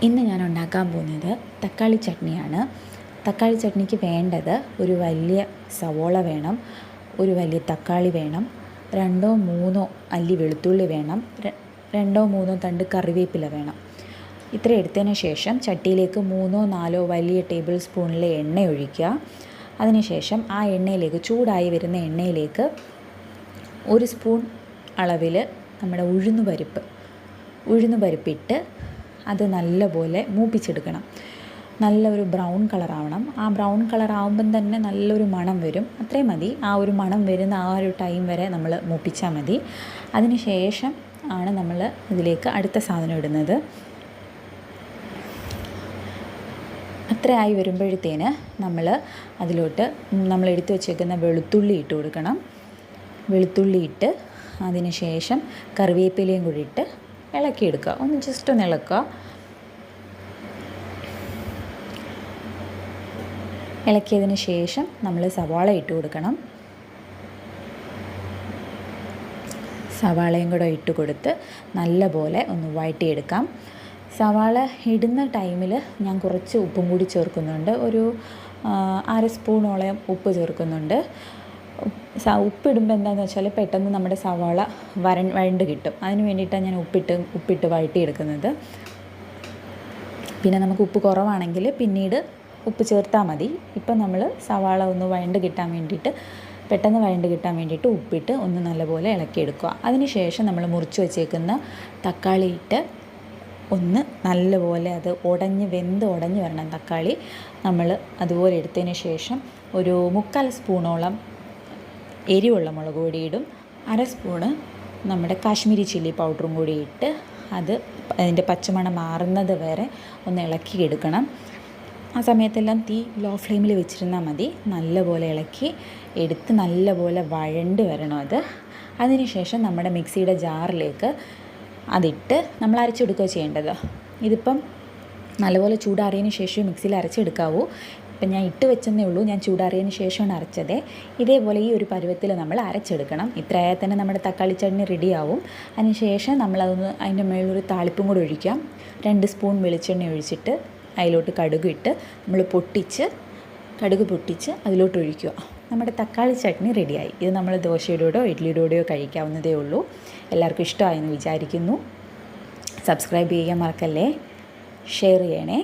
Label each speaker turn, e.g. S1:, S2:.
S1: ഇന്ന് ഞാൻ ഉണ്ടാക്കാൻ പോകുന്നത് തക്കാളി ചട്നിയാണ്. തക്കാളി ചട്നിക്ക് വേണ്ടത് ഒരു വലിയ സവോള വേണം, ഒരു വലിയ തക്കാളി വേണം, 2-3 അല്ലി വെളുത്തുള്ളി വേണം, 2-3 തണ്ട് കറിവേപ്പില വേണം. ഇത്ര എടുത്തതിന് ശേഷം ചട്ടിയിലേക്ക് 3-4 വലിയ ടേബിൾ സ്പൂണിലെ എണ്ണ ഒഴിക്കുക. അതിനുശേഷം ആ എണ്ണയിലേക്ക്, ചൂടായി വരുന്ന എണ്ണയിലേക്ക് 1 സ്പൂൺ അളവിൽ നമ്മുടെ ഉഴുന്ന് പരിപ്പിട്ട് അത് നല്ലപോലെ മൂപ്പിച്ചെടുക്കണം. നല്ലൊരു ബ്രൗൺ കളറാവണം. ആ ബ്രൗൺ കളറാവുമ്പം തന്നെ നല്ലൊരു മണം വരും. അത്രയും മതി. ആ ഒരു മണം വരുന്ന ആ ഒരു ടൈം വരെ നമ്മൾ മൂപ്പിച്ചാൽ മതി. അതിന് ശേഷം ആണ് നമ്മൾ ഇതിലേക്ക് അടുത്ത സാധനം ഇടുന്നത്. അത്രയായി വരുമ്പോഴത്തേന് നമ്മൾ അതിലോട്ട് നമ്മൾ എടുത്തു വച്ചേക്കുന്ന വെളുത്തുള്ളി ഇട്ട് കൊടുക്കണം. വെളുത്തുള്ളി ഇട്ട് അതിന് ശേഷം കറിവേപ്പിലയും കൂടി ഇട്ട് ഇളക്കിയെടുക്കുക. ജസ്റ്റ് ഒന്ന് ഇളക്കുക. ഇളക്കിയതിന് ശേഷം നമ്മൾ സവാള ഇട്ട് കൊടുക്കണം. സവാളയും കൂടെ ഇട്ട് കൊടുത്ത് നല്ലപോലെ ഒന്ന് വഴറ്റിയെടുക്കാം. സവാള ഇടുന്ന ടൈമിൽ ഞാൻ കുറച്ച് ഉപ്പും കൂടി ചേർക്കുന്നുണ്ട്. ഒരു 1/2 സ്പൂണോളം ഉപ്പ് ചേർക്കുന്നുണ്ട്. ഉപ്പിടുമ്പോൾ എന്താണെന്ന് വെച്ചാൽ പെട്ടെന്ന് നമ്മുടെ സവാള വഴണ്ട് കിട്ടും. അതിന് വേണ്ടിയിട്ടാണ് ഞാൻ ഉപ്പിട്ട് വഴറ്റിയെടുക്കുന്നത്. പിന്നെ നമുക്ക് ഉപ്പ് കുറവാണെങ്കിൽ പിന്നീട് ഉപ്പ് ചേർത്താൽ മതി. ഇപ്പം നമ്മൾ സവാള ഒന്ന് പെട്ടെന്ന് വഴണ്ട് കിട്ടാൻ വേണ്ടിയിട്ട് ഉപ്പിട്ട് ഒന്ന് നല്ലപോലെ ഇളക്കിയെടുക്കുക. അതിന് ശേഷം നമ്മൾ മുറിച്ച് വെച്ചേക്കുന്ന തക്കാളി ഇട്ട് ഒന്ന് നല്ലപോലെ അത് വെന്ത് ഉടഞ്ഞ് വരണം തക്കാളി. നമ്മൾ അതുപോലെ എടുത്തതിന് ശേഷം ഒരു 3/4 സ്പൂണോളം എരിവുള്ള മുളക് പൊടി ഇടും. 1/2 സ്പൂണ് നമ്മുടെ കാശ്മീരി ചില്ലി പൗഡറും കൂടി ഇട്ട് അതിൻ്റെ പച്ചമണം മാറുന്നത് വരെ ഒന്ന് ഇളക്കിയെടുക്കണം. ആ സമയത്തെല്ലാം തീ ലോ ഫ്ലെയിമിൽ വെച്ചിരുന്നാൽ മതി. നല്ലപോലെ ഇളക്കി എടുത്ത് നല്ലപോലെ വഴണ്ട് വരണം അത്. അതിനുശേഷം നമ്മുടെ മിക്സിയുടെ ജാറിലേക്ക് അതിട്ട് നമ്മൾ അരച്ചെടുക്കുകയോ ചെയ്യേണ്ടത്. ഇതിപ്പം നല്ലപോലെ ചൂടാറിയതിന് ശേഷം മിക്സിയിൽ അരച്ചെടുക്കാവൂ. ഇപ്പം ഞാൻ ഇട്ട് വെച്ചെന്നേ ഉള്ളൂ. ഞാൻ ചൂടാറിയതിന് ശേഷമാണ് അരച്ചത്. ഇതേപോലെ ഈ ഒരു പരുവത്തിൽ നമ്മൾ അരച്ചെടുക്കണം. ഇത്രയായാൽ തന്നെ നമ്മുടെ തക്കാളി ചട്നി റെഡിയാവും. അതിനുശേഷം അതിൻ്റെ മുകളിലൊരു താളിപ്പും കൂടി ഒഴിക്കാം. 2 സ്പൂൺ വെളിച്ചെണ്ണ ഒഴിച്ചിട്ട് അതിലോട്ട് കടുക് പൊട്ടിച്ച് അതിലോട്ട് ഒഴിക്കുക. നമ്മുടെ തക്കാളി ചട്നി റെഡിയായി. ഇത് നമ്മൾ ദോശയുടെയോ ഇഡ്ഡലിയുടെയോ കഴിക്കാവുന്നതേ ഉള്ളൂ. എല്ലാവർക്കും ഇഷ്ടമായെന്ന് വിചാരിക്കുന്നു. സബ്സ്ക്രൈബ് ചെയ്യാൻ മറക്കല്ലേ, ഷെയർ ചെയ്യണേ.